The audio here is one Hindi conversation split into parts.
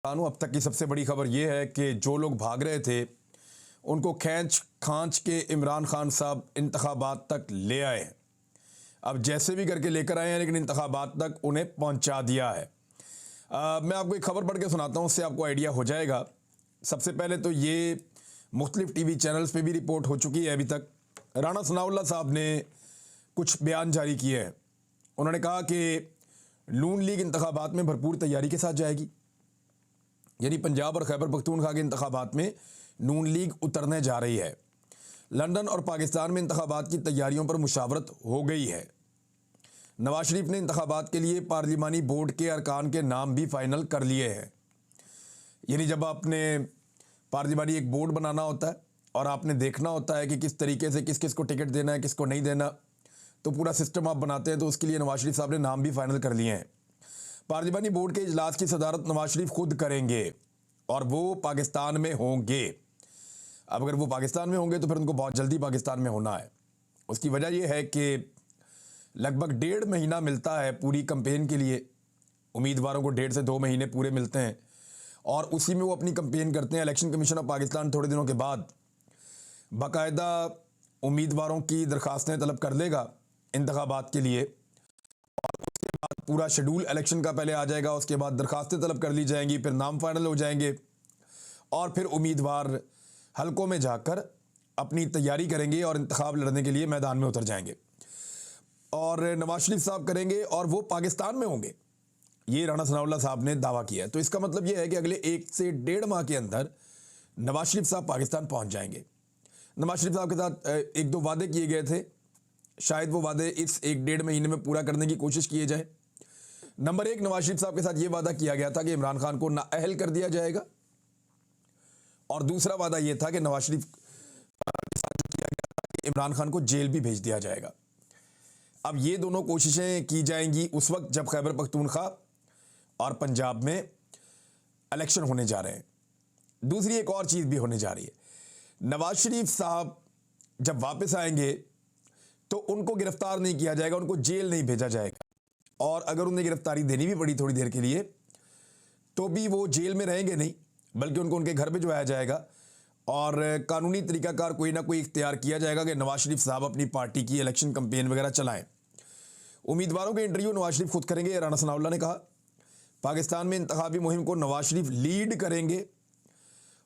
अब तक की सबसे बड़ी खबर यह है कि जो लोग भाग रहे थे उनको खींच खांच के इमरान खान साहब इंतखाबात तक ले आए हैं। अब जैसे भी करके लेकर आए हैं, लेकिन इंतखाबात तक उन्हें पहुंचा दिया है। मैं आपको एक खबर पढ़ के सुनाता हूं, उससे आपको आइडिया हो जाएगा। सबसे पहले तो ये मुख्तलिफ टीवी चैनल्स पे भी रिपोर्ट हो चुकी है। अभी तक राणा सनाउल्लाह साहब ने कुछ बयान जारी किए हैं। उन्होंने कहा कि नून लीग इंतखाबात में भरपूर तैयारी के साथ जाएगी, यानी पंजाब और खैबर पख्तूनख्वा के इंतखाबात में नून लीग उतरने जा रही है। लंदन और पाकिस्तान में इंतखाबात की तैयारियों पर मुशावरत हो गई है। नवाज शरीफ ने इंतखाबात के लिए पार्लिमानी बोर्ड के अरकान के नाम भी फाइनल कर लिए हैं। यानी जब आपने पार्लिमानी एक बोर्ड बनाना होता है और आपने देखना होता है कि किस तरीके से किस किस को टिकट देना है, किसको नहीं देना, तो पूरा सिस्टम आप बनाते हैं। तो उसके लिए नवाज शरीफ साहब ने नाम भी फाइनल कर लिए हैं। पार्लिमानी बोर्ड के इजलास की सदारत नवाज शरीफ खुद करेंगे और वो पाकिस्तान में होंगे। अब अगर वो पाकिस्तान में होंगे तो फिर उनको बहुत जल्दी पाकिस्तान में होना है। उसकी वजह यह है कि लगभग 1.5 महीना मिलता है पूरी कैंपेन के लिए। उम्मीदवारों को 1.5 से 2 महीने पूरे मिलते हैं और उसी में वो अपनी कैंपेन करते हैं। इलेक्शन कमीशन ऑफ पाकिस्तान थोड़े दिनों के बाद बाकायदा उम्मीदवारों की दरखास्तें तलब कर लेगा इंतखाबात के लिए, पूरा शेड्यूल इलेक्शन का पहले आ जाएगा। उसके बाद दरखास्तें तलब कर ली जाएंगी, फिर नाम फाइनल हो जाएंगे और फिर उम्मीदवार हलकों में जाकर अपनी तैयारी करेंगे और इंतखाब लड़ने के लिए मैदान में उतर जाएंगे। और नवाज शरीफ साहब करेंगे और वो पाकिस्तान में होंगे, ये राणा सनाउल्लाह साहब ने दावा किया है। तो इसका मतलब ये है कि अगले 1 से 1.5 माह के अंदर नवाज शरीफ साहब पाकिस्तान पहुंच जाएंगे। नवाज शरीफ साहब के साथ 1-2 वादे किए गए थे, शायद वो वादे इस 1-1.5 महीने में पूरा करने की कोशिश किए जाए। नंबर 1, नवाज शरीफ साहब के साथ ये वादा किया गया था कि इमरान खान को नाअहल कर दिया जाएगा, और दूसरा वादा ये था कि नवाज शरीफ के साथ जो किया गया था कि इमरान खान को जेल भी भेज दिया जाएगा। अब ये दोनों कोशिशें की जाएंगी उस वक्त जब खैबर पख्तूनख्वा और पंजाब में इलेक्शन होने जा रहे हैं। दूसरी एक और चीज़ भी होने जा रही है। नवाज शरीफ साहब जब वापस आएंगे तो उनको गिरफ्तार नहीं किया जाएगा, उनको जेल नहीं भेजा जाएगा, और अगर उन्हें गिरफ्तारी देनी भी पड़ी थोड़ी देर के लिए तो भी वो जेल में रहेंगे नहीं, बल्कि उनको उनके घर भिजवाया जाएगा और कानूनी तरीकाकार कोई ना कोई इख्तियार किया जाएगा कि नवाज शरीफ साहब अपनी पार्टी की इलेक्शन कैंपेन वगैरह चलाएं। उम्मीदवारों के इंटरव्यू नवाज शरीफ खुद करेंगे, राणा सनाउल्लाह ने कहा। पाकिस्तान में इंतखाबी मुहिम को नवाज शरीफ लीड करेंगे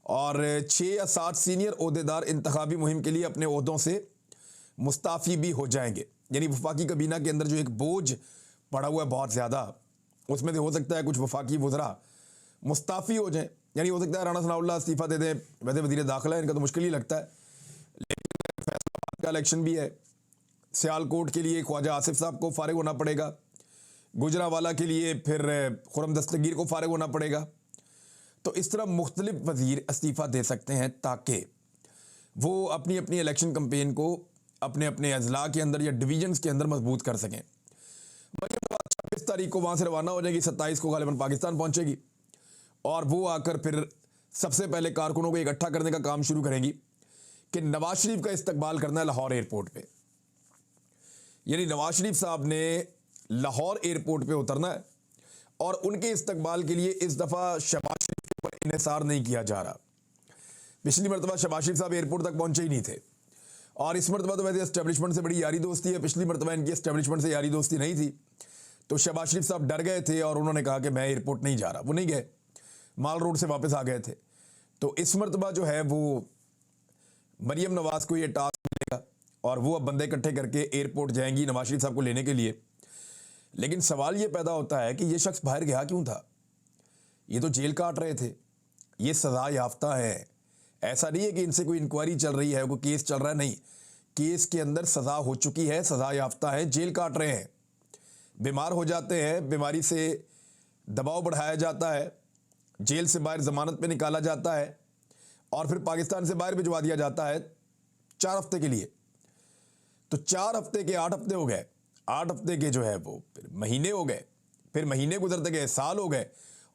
और 6 या 7 सीनियर ओहदेदार इंतखाबी मुहिम के लिए अपने ओहदों से मुस्ताफ़ी भी हो जाएंगे। यानी वफाकी कबीना के अंदर जो एक बोझ पड़ा हुआ है बहुत ज़्यादा, उसमें से हो सकता है कुछ वफाकी वज़रा मुस्ताफ़ी हो जाएं। यानी हो सकता है राणा सनाउल्लाह इस्तीफ़ा दे दें। वैसे वज़ीर दाखिला है, इनका तो मुश्किल ही लगता है, लेकिन फैसलाबाद का इलेक्शन भी है। सियालकोट के लिए ख्वाजा आसिफ साहब को फारिग होना पड़ेगा, गुजरावाला के लिए फिर खुरम दस्तगीर को फारिग होना पड़ेगा। तो इस तरह मुख्तलिफ वज़ीर इस्तीफ़ा दे सकते हैं ताकि वो अपनी अपनी इलेक्शन कैंपेन को अपने अपने अजला के अंदर या डिवीजन्स के अंदर मजबूत कर सकें। 26 तारीख को वहाँ से रवाना हो जाएगी, 27 को गालिबन पाकिस्तान पहुँचेगी और वो आकर फिर सबसे पहले कारकुनों को इकट्ठा करने का काम शुरू करेंगी कि नवाज शरीफ का इस्तकबाल करना है लाहौर एयरपोर्ट पे। यानी नवाज शरीफ साहब ने लाहौर एयरपोर्ट पे उतरना है और उनके इस्तकबाल के लिए इस दफ़ा शहबाज शरीफ के ऊपर इन्हिसार नहीं किया जा रहा। पिछली मरतबा शहबाज शरीफ साहब एयरपोर्ट तक पहुँचे ही नहीं थे, और इस मरतबा तो वैसे एस्टेब्लिशमेंट से बड़ी यारी दोस्ती है। पिछली मरतबा इनकी एस्टेब्लिशमेंट से यारी दोस्ती नहीं थी, तो शहबाज शरीफ साहब डर गए थे और उन्होंने कहा कि मैं एयरपोर्ट नहीं जा रहा। वो नहीं गए, माल रोड से वापस आ गए थे। तो इस मरतबा जो है वो मरीम नवाज़ को ये टास्क मिलेगा और वो अब बंदे इकट्ठे करके एयरपोर्ट जाएंगी नवाज शरीफ साहब को लेने के लिए। लेकिन सवाल ये पैदा होता है कि ये शख्स बाहर गया क्यों था? ये तो जेल काट रहे थे, ये सज़ा याफ्ता है। ऐसा नहीं है कि इनसे कोई इंक्वायरी चल रही है, कोई केस चल रहा है, नहीं। केस के अंदर सज़ा हो चुकी है, सज़ा याफ्ता है, जेल काट रहे हैं। बीमार हो जाते हैं, बीमारी से दबाव बढ़ाया जाता है, जेल से बाहर ज़मानत पे निकाला जाता है और फिर पाकिस्तान से बाहर भिजवा दिया जाता है 4 हफ्ते के लिए। तो 4 हफ्ते के 8 हफ्ते हो गए, 8 हफ्ते के जो है वो फिर महीने हो गए, फिर महीने गुजरते गए साल हो गए,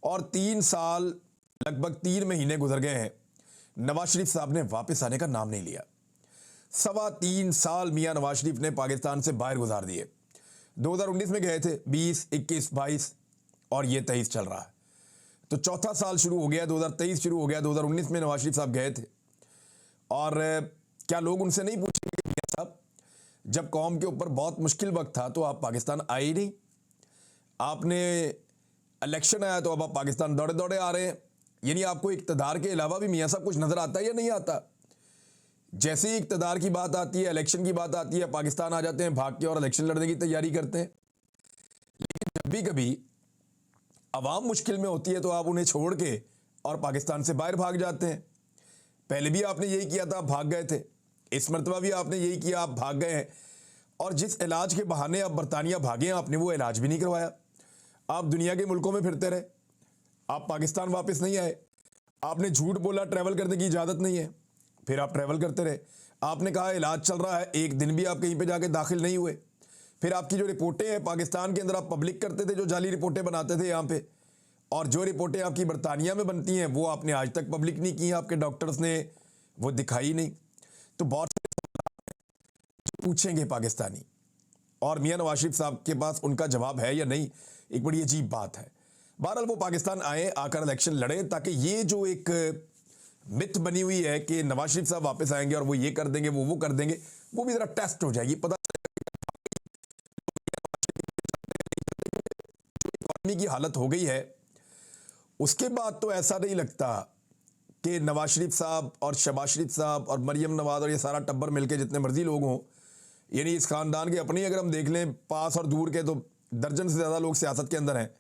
और 3 साल लगभग 3 महीने गुजर गए हैं। नवाज शरीफ साहब ने वापस आने का नाम नहीं लिया। 3.25 साल मियाँ नवाज शरीफ ने पाकिस्तान से बाहर गुजार दिए। 2019 में गए थे, 20, 21, 22 और ये 23 चल रहा है। तो चौथा साल शुरू हो गया, 2023 शुरू हो गया, 2019 में नवाज शरीफ साहब गए थे। और क्या लोग उनसे नहीं पूछेंगे कि मियां साहब, जब कौम के ऊपर बहुत मुश्किल वक्त था तो आप पाकिस्तान आए ही नहीं, आपने इलेक्शन आया तो अब आप पाकिस्तान दौड़े दौड़े आ रहे हैं, यानी आपको इक़्तिदार के अलावा भी मियां साहब कुछ नज़र आता है या नहीं आता? जैसे ही इक़्तिदार की बात आती है, इलेक्शन की बात आती है, पाकिस्तान आ जाते हैं भाग के और इलेक्शन लड़ने की तैयारी करते हैं। लेकिन जब भी कभी अवाम मुश्किल में होती है तो आप उन्हें छोड़ के और पाकिस्तान से बाहर भाग जाते हैं। पहले भी आपने यही किया था, आप भाग गए थे, इस मरतबा भी आपने यही किया, आप भाग गए हैं। और जिस इलाज के बहाने आप बरतानिया भागे हैं, आपने वो इलाज भी नहीं करवाया। आप दुनिया के मुल्कों में फिरते रहे, आप पाकिस्तान वापस नहीं आए। आपने झूठ बोला ट्रैवल करने की इजाज़त नहीं है, फिर आप ट्रैवल करते रहे। आपने कहा इलाज चल रहा है, एक दिन भी आप कहीं पे जाके दाखिल नहीं हुए। फिर आपकी जो रिपोर्टें हैं पाकिस्तान के अंदर आप पब्लिक करते थे, जो जाली रिपोर्टें बनाते थे यहाँ पे, और जो रिपोर्टें आपकी बरतानिया में बनती हैं वो आपने आज तक पब्लिक नहीं की, आपके डॉक्टर्स ने वो दिखाई नहीं। तो बहुत पूछेंगे पाकिस्तानी, और मियां नवाज शरीफ साहब के पास उनका जवाब है या नहीं, एक बड़ी अजीब बात है। बहरहाल वो पाकिस्तान आए, आकर इलेक्शन लड़े, ताकि ये जो एक मिथ बनी हुई है कि नवाज शरीफ साहब वापस आएंगे और वो ये कर देंगे, वो कर देंगे, वो भी ज़रा टेस्ट हो जाएगी। पता इकॉनमी की हालत हो गई है, उसके बाद तो ऐसा नहीं लगता कि नवाज शरीफ साहब और शहबाज शरीफ साहब और मरियम नवाज और ये सारा टब्बर मिलके जितने मर्जी लोग हों, यानी इस ख़ानदान के अपनी अगर हम देख लें पास और दूर के, तो दर्जन से ज़्यादा लोग सियासत के अंदर हैं,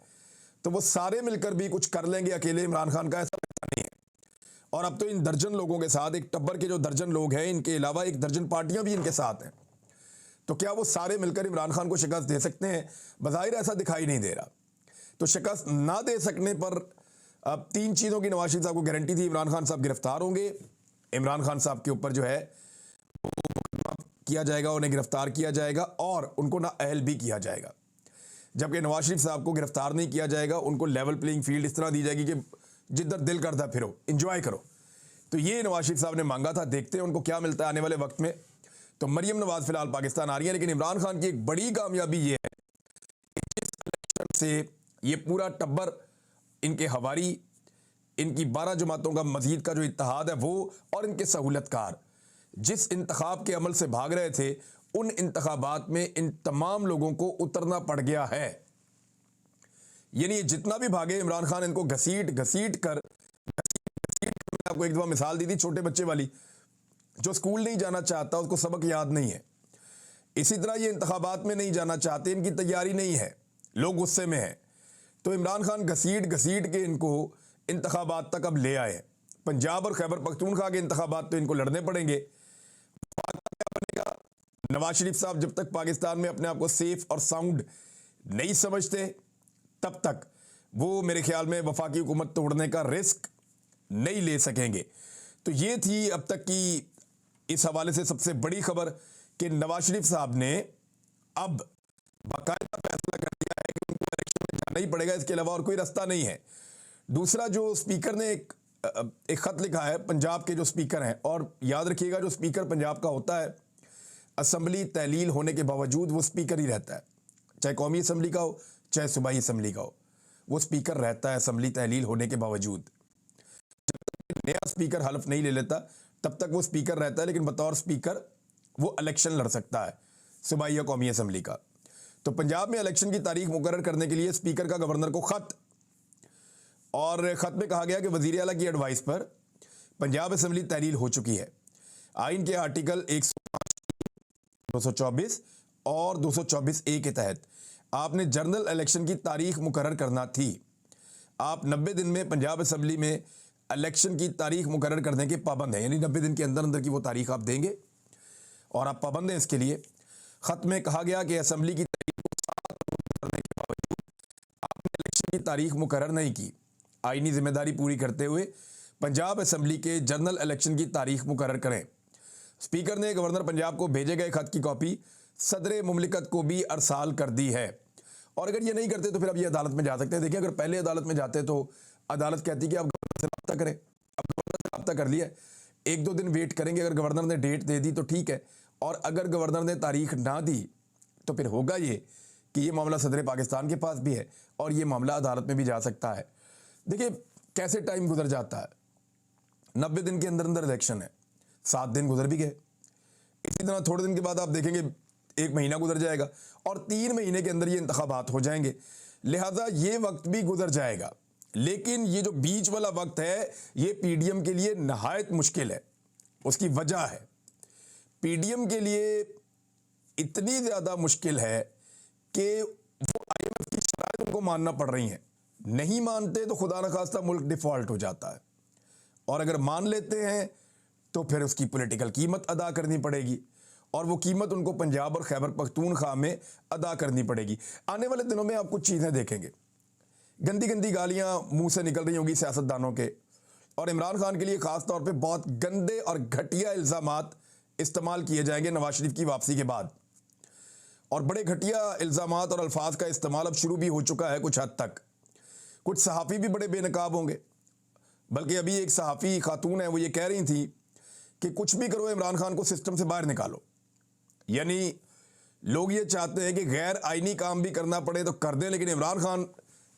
तो वो सारे मिलकर भी कुछ कर लेंगे अकेले इमरान खान का, ऐसा नहीं है। और अब तो इन दर्जन लोगों के साथ, एक टब्बर के जो दर्जन लोग हैं, इनके अलावा एक दर्जन पार्टियां भी इनके साथ हैं, तो क्या वो सारे मिलकर इमरान खान को शिकस्त दे सकते हैं? बज़ाहिर ऐसा दिखाई नहीं दे रहा। तो शिकस्त ना दे सकने पर अब 3 चीज़ों की नवाज शरीफ साहब को गारंटी थी। इमरान खान साहब गिरफ्तार होंगे, इमरान खान साहब के ऊपर जो है वो किया जाएगा, उन्हें गिरफ्तार किया जाएगा और उनको नाअहल भी किया जाएगा। जबकि नवाज शरीफ साहब को गिरफ्तार नहीं किया जाएगा, उनको लेवल प्लेइंग फील्ड इस तरह दी जाएगी कि जिधर दिल करता फिरो, इंजॉय करो। तो ये नवाज शरीफ साहब ने मांगा था, देखते हैं उनको क्या मिलता है आने वाले वक्त में। तो मरियम नवाज फिलहाल पाकिस्तान आ रही है, लेकिन इमरान खान की एक बड़ी कामयाबी ये है कि इस इलेक्शन से ये पूरा टब्बर, इनके हवारी, इनकी 12 जमातों का मजीद का जो इत्तेहाद है वो, और इनके सहूलतकार जिस इंतखाब के अमल से भाग रहे थे, उन इंतखाबात में इन तमाम लोगों को उतरना पड़ गया है। यानी जितना भी भागे इमरान खान इनको घसीट घसीट कर मैंने आपको एक दफ़ा मिसाल दी थी छोटे बच्चे वाली, जो स्कूल नहीं जाना चाहता उसको सबक याद नहीं है, इसी तरह ये इंतखाबात में नहीं जाना चाहते, इनकी तैयारी नहीं है, लोग गुस्से में हैं। तो इमरान खान घसीट घसीट के इनको इंतखाबात तक अब ले आए। पंजाब और खैबर पख्तूनख्वा के इंतखाबात तो इनको लड़ने पड़ेंगे। क्या बनेगा? नवाज शरीफ साहब जब तक पाकिस्तान में अपने आप को सेफ और साउंड नहीं समझते, तब तक वो मेरे ख्याल में वफाकी हुकूमत तोड़ने का रिस्क नहीं ले सकेंगे। तो ये थी अब तक की इस हवाले से सबसे बड़ी खबर कि नवाज शरीफ साहब ने अब बाकायदा फैसला कर दिया है कि उनको इलेक्शन में जाना ही पड़ेगा, इसके अलावा और कोई रास्ता नहीं है। दूसरा, जो स्पीकर ने एक ख़त लिखा है, पंजाब के जो स्पीकर हैं, और याद रखिएगा जो स्पीकर पंजाब का होता है, असम्बली तहलील होने के बावजूद वो स्पीकर ही रहता है, चाहे कौमी असम्बली का हो चाहे सूबाई असम्बली का हो, वो स्पीकर रहता है असम्बली तहलील होने के बावजूद। जब तक नया स्पीकर हल्फ नहीं ले लेता तब तक वो स्पीकर रहता है, लेकिन बतौर स्पीकर वो इलेक्शन लड़ सकता है सूबाई या कौमी असम्बली का। तो पंजाब में इलेक्शन की तारीख मुकर्रर करने के लिए स्पीकर का गवर्नर को ख़त, और ख़त में कहा गया कि वज़ीर आला की एडवाइस पर पंजाब असम्बली तहलील हो चुकी है। आइन के आर्टिकल 224 और 224A के तहत आपने जनरल इलेक्शन की तारीख मुकर्रर करना थी। आप 90 दिन में पंजाब असम्बली में इलेक्शन की तारीख मुकर्रर करने के पाबंद हैं, यानी 90 दिन के अंदर अंदर की वो तारीख आप देंगे और आप पाबंद हैं इसके लिए। ख़त में कहा गया कि असम्बली की तारीख को 7 करने के बावजूद आपने इलेक्शन की तारीख मुकर्रर नहीं की। आईनी जिम्मेदारी पूरी करते हुए पंजाब असम्बली के जनरल इलेक्शन की तारीख मुकर्रर करें। स्पीकर ने गवर्नर पंजाब को भेजे गए खत की कॉपी सदर मुमलिकत को भी अरसाल कर दी है, और अगर ये नहीं करते तो फिर अब ये अदालत में जा सकते हैं। देखिए, अगर पहले अदालत में जाते तो अदालत कहती कि आप गवर्नर से रब्ता करें, अब गवर्नर से रब्ता कर लिया, 1-2 दिन वेट करेंगे, अगर गवर्नर ने डेट दे दी तो ठीक है, और अगर गवर्नर ने तारीख ना दी तो फिर होगा ये कि ये मामला सदर पाकिस्तान के पास भी है और ये मामला अदालत में भी जा सकता है। देखिए कैसे टाइम गुजर जाता है, 90 दिन के अंदर अंदर इलेक्शन है, 7 दिन गुजर भी गए। इसी तरह थोड़े दिन के बाद आप देखेंगे 1 महीना गुजर जाएगा और 3 महीने के अंदर ये इंतखाबात हो जाएंगे, लिहाजा ये वक्त भी गुजर जाएगा। लेकिन ये जो बीच वाला वक्त है ये पीडीएम के लिए नहायत मुश्किल है। उसकी वजह है, पीडीएम के लिए इतनी ज़्यादा मुश्किल है कि वो आईएमएफ की शराइत उनको मानना पड़ रही हैं। नहीं मानते तो खुदा न खास्ता मुल्क डिफ़ॉल्ट हो जाता है, और अगर मान लेते हैं तो फिर उसकी पॉलिटिकल कीमत अदा करनी पड़ेगी, और वो कीमत उनको पंजाब और खैबर पख्तूनख्वा में अदा करनी पड़ेगी। आने वाले दिनों में आप कुछ चीज़ें देखेंगे, गंदी गंदी गालियाँ मुंह से निकल रही होंगी सियासतदानों के, और इमरान खान के लिए ख़ास तौर पे बहुत गंदे और घटिया इल्ज़ामात इस्तेमाल किए जाएंगे नवाज शरीफ की वापसी के बाद। और बड़े घटिया इल्ज़ामात और अल्फाज का इस्तेमाल अब शुरू भी हो चुका है कुछ हद तक। कुछ सहाफ़ी भी बड़े बेनकाब होंगे, बल्कि अभी एक सहाफ़ी खातून है वो ये कह रही थी कि कुछ भी करो इमरान खान को सिस्टम से बाहर निकालो। यानी लोग ये चाहते हैं कि गैर आइनी काम भी करना पड़े तो कर दें, लेकिन इमरान खान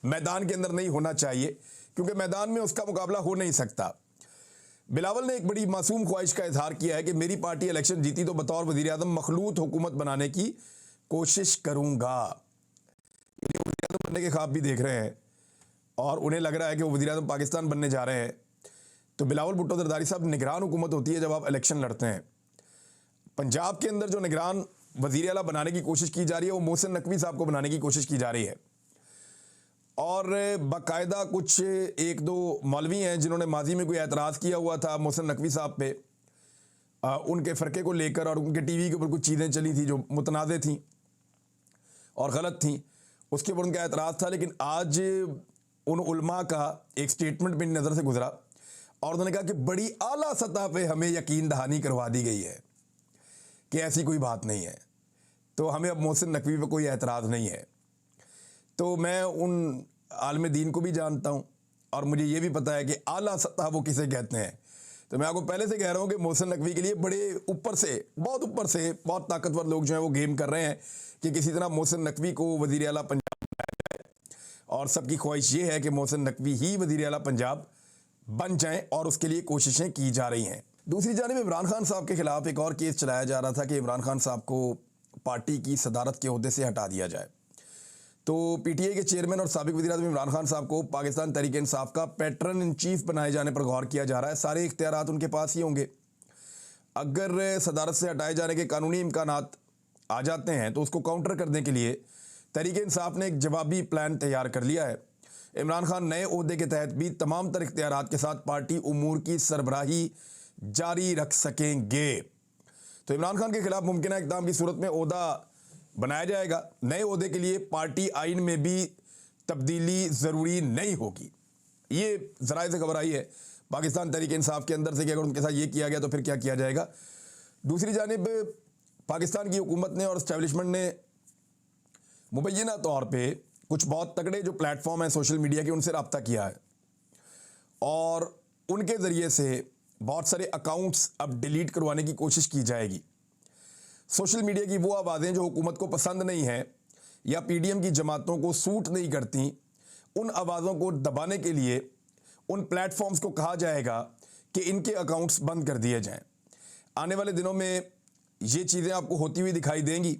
मैदान के अंदर नहीं होना चाहिए, क्योंकि मैदान में उसका मुकाबला हो नहीं सकता। बिलावल ने एक बड़ी मासूम ख्वाहिश का इजहार किया है कि मेरी पार्टी इलेक्शन जीती तो बतौर वज़ीर आज़म मखलूत हुकूमत बनाने की कोशिश करूँगा। ये वज़ीर आज़म बनने के ख्वाब भी देख रहे हैं और उन्हें लग रहा है कि वो वज़ीर आज़म पाकिस्तान बनने जा रहे हैं। तो बिलावल भुट्टो जरदारी साहब, निगरान हुकूमत होती है जब आप इलेक्शन लड़ते हैं। पंजाब के अंदर जो निगरान वज़ीर आला बनाने की कोशिश की जा रही है वो मोहसिन नकवी साहब को बनाने की कोशिश की जा रही है, और बाकायदा कुछ 1-2 मौलवी हैं जिन्होंने माजी में कोई एतराज़ किया हुआ था मोहसिन नकवी साहब पे, उनके फ़रक़े को लेकर, और उनके टीवी के ऊपर कुछ चीज़ें चली थी जो मुतनाज़े थी और ग़लत थी, उसके ऊपर उनका एतराज़ था। लेकिन आज उन उलमा का एक स्टेटमेंट मेरी नज़र से गुजरा और उन्होंने कहा कि बड़ी आला सतह पे हमें यकीन दहानी करवा दी गई है कि ऐसी कोई बात नहीं है, तो हमें अब मोहसिन नकवी पे कोई एतराज़ नहीं है। तो मैं उन आलिम दीन को भी जानता हूँ और मुझे ये भी पता है कि आला सतह वो किसे कहते हैं। तो मैं आपको पहले से कह रहा हूँ कि मोहसिन नकवी के लिए बड़े ऊपर से बहुत ताकतवर लोग जो हैं वो गेम कर रहे हैं कि किसी तरह मोहसिन नकवी को वज़ीर आला पंजाब बनाया जाए, और सबकी ख्वाहिश ये है कि मोहसिन नकवी ही वज़ीर आला पंजाब बन जाएं और उसके लिए कोशिशें की जा रही हैं। दूसरी जानिब इमरान खान साहब के खिलाफ एक और केस चलाया जा रहा था कि इमरान खान साहब को पार्टी की सदारत के ओहदे से हटा दिया जाए। तो पीटीआई के चेयरमैन और साबिक वज़ीर आज़म इमरान खान साहब को पाकिस्तान तहरीक इंसाफ का पैटर्न इन चीफ बनाए जाने पर गौर किया जा रहा है। सारे इख्तियारात उनके पास ही होंगे। अगर सदारत से हटाए जाने के कानूनी इम्कानात आ जाते हैं तो उसको काउंटर करने के लिए तहरीक इंसाफ ने एक जवाबी प्लान तैयार कर लिया है। इमरान खान नए ओहदे के तहत भी तमाम तर इख्तियारात के साथ पार्टी उमूर की सरबराही जारी रख सकेंगे। तो इमरान खान के खिलाफ मुमकिन इक़दाम की सूरत में ओहदा बनाया जाएगा। नए ओहदे के लिए पार्टी आइन में भी तब्दीली ज़रूरी नहीं होगी। ये ज़राए से खबर आई है पाकिस्तान तहरीक इंसाफ के अंदर से कि अगर उनके साथ ये किया गया तो फिर क्या किया जाएगा। दूसरी जानिब पाकिस्तान की हुकूमत ने और इस्टेब्लिशमेंट ने मुबैना तौर पे कुछ बहुत तगड़े जो प्लेटफॉर्म हैं सोशल मीडिया के, उनसे रब्ता किया है और उनके ज़रिए से बहुत सारे अकाउंट्स अब डिलीट करवाने की कोशिश की जाएगी। सोशल मीडिया की वो आवाज़ें जो हुकूमत को पसंद नहीं हैं या पीडीएम की जमातों को सूट नहीं करती, उन आवाज़ों को दबाने के लिए उन प्लेटफॉर्म्स को कहा जाएगा कि इनके अकाउंट्स बंद कर दिए जाएं। आने वाले दिनों में ये चीज़ें आपको होती हुई दिखाई देंगी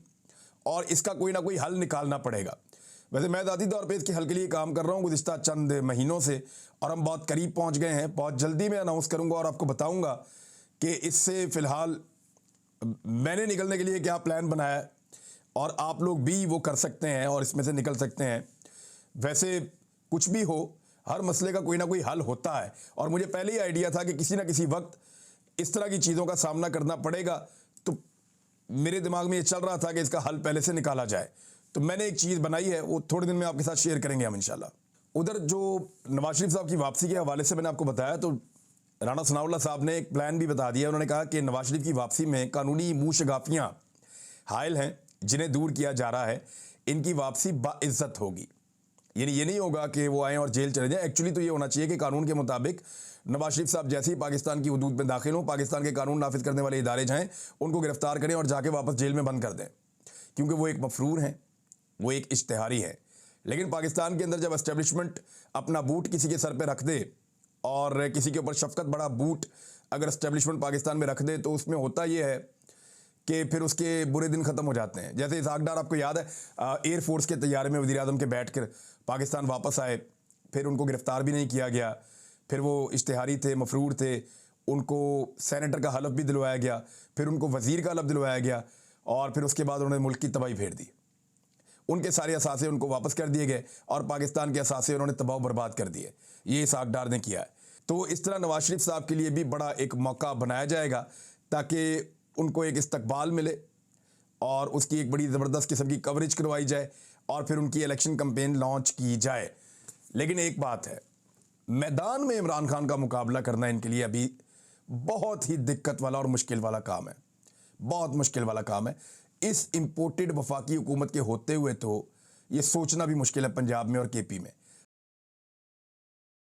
और इसका कोई ना कोई हल निकालना पड़ेगा। वैसे मैं ज़ाती तौर पे इसके हल के लिए काम कर रहा हूँ गुज़िश्ता चंद महीनों से, और हम बहुत करीब पहुँच गए हैं। बहुत जल्दी मैं अनाउंस करूँगा और आपको बताऊँगा कि इससे फ़िलहाल मैंने निकलने के लिए क्या प्लान बनाया है, और आप लोग भी वो कर सकते हैं और इसमें से निकल सकते हैं। वैसे कुछ भी हो, हर मसले का कोई ना कोई हल होता है, और मुझे पहले ही आइडिया था कि किसी ना किसी वक्त इस तरह की चीज़ों का सामना करना पड़ेगा। तो मेरे दिमाग में ये चल रहा था कि इसका हल पहले से निकाला जाए। तो मैंने एक चीज़ बनाई है, वो थोड़े दिन में आपके साथ शेयर करेंगे हम इंशाल्लाह। उधर जो नवाज शरीफ साहब की वापसी के हवाले से मैंने आपको बताया, तो राना सनाउल्लाह साहब ने एक प्लान भी बता दिया। उन्होंने कहा कि नवाज शरीफ की वापसी में कानूनी मूशगाफियाँ हायल हैं जिन्हें दूर किया जा रहा है, इनकी वापसी बाइज़्ज़त होगी। यानी ये नहीं होगा कि वो आएँ और जेल चले जाएँ। एक्चुअली तो ये होना चाहिए कि कानून के मुताबिक नवाज शरीफ साहब जैसे ही पाकिस्तान की हदूद में दाखिल हों, पाकिस्तान के कानून नाफिज करने वाले इदारे जाएँ, उनको गिरफ्तार करें और जाके वापस जेल में बंद कर दें, क्योंकि वो एक मफरूर हैं, वो एक इश्तिहारी है। लेकिन पाकिस्तान के अंदर जब एस्टेब्लिशमेंट अपना बूट किसी के सर पे रख दे और किसी के ऊपर शफकत बड़ा बूट अगर एस्टेब्लिशमेंट पाकिस्तान में रख दे तो उसमें होता ये है कि फिर उसके बुरे दिन ख़त्म हो जाते हैं। जैसे इसहाक डार आपको याद है एयरफोर्स के तैयारे में वज़ीर आज़म के बैठ कर पाकिस्तान वापस आए, फिर उनको गिरफ़्तार भी नहीं किया गया, फिर वो इश्तिहारी थे, मफरूर थे, उनको सेनेटर का हलफ भी दिलवाया गया, फिर उनको वज़ीर का हलफ दिलवाया गया और फिर उसके बाद उन्होंने मुल्क की तबाही फेर दी। उनके सारे असासे उनको वापस कर दिए गए और पाकिस्तान के असासे उन्होंने तबाह बर्बाद कर दिए। ये इसहाक डार ने किया है। तो इस तरह नवाज शरीफ साहब के लिए भी बड़ा एक मौका बनाया जाएगा ताकि उनको एक इस्तकबाल मिले और उसकी एक बड़ी ज़बरदस्त किस्म की कवरेज करवाई जाए और फिर उनकी इलेक्शन कैंपेन लॉन्च की जाए। लेकिन एक बात है, मैदान में इमरान खान का मुकाबला करना इनके लिए अभी बहुत ही दिक्कत वाला और मुश्किल वाला काम है, बहुत मुश्किल वाला काम है। इस इम्पोर्टेड वफाकी हुकूमत के होते हुए तो ये सोचना भी मुश्किल है पंजाब में और केपी में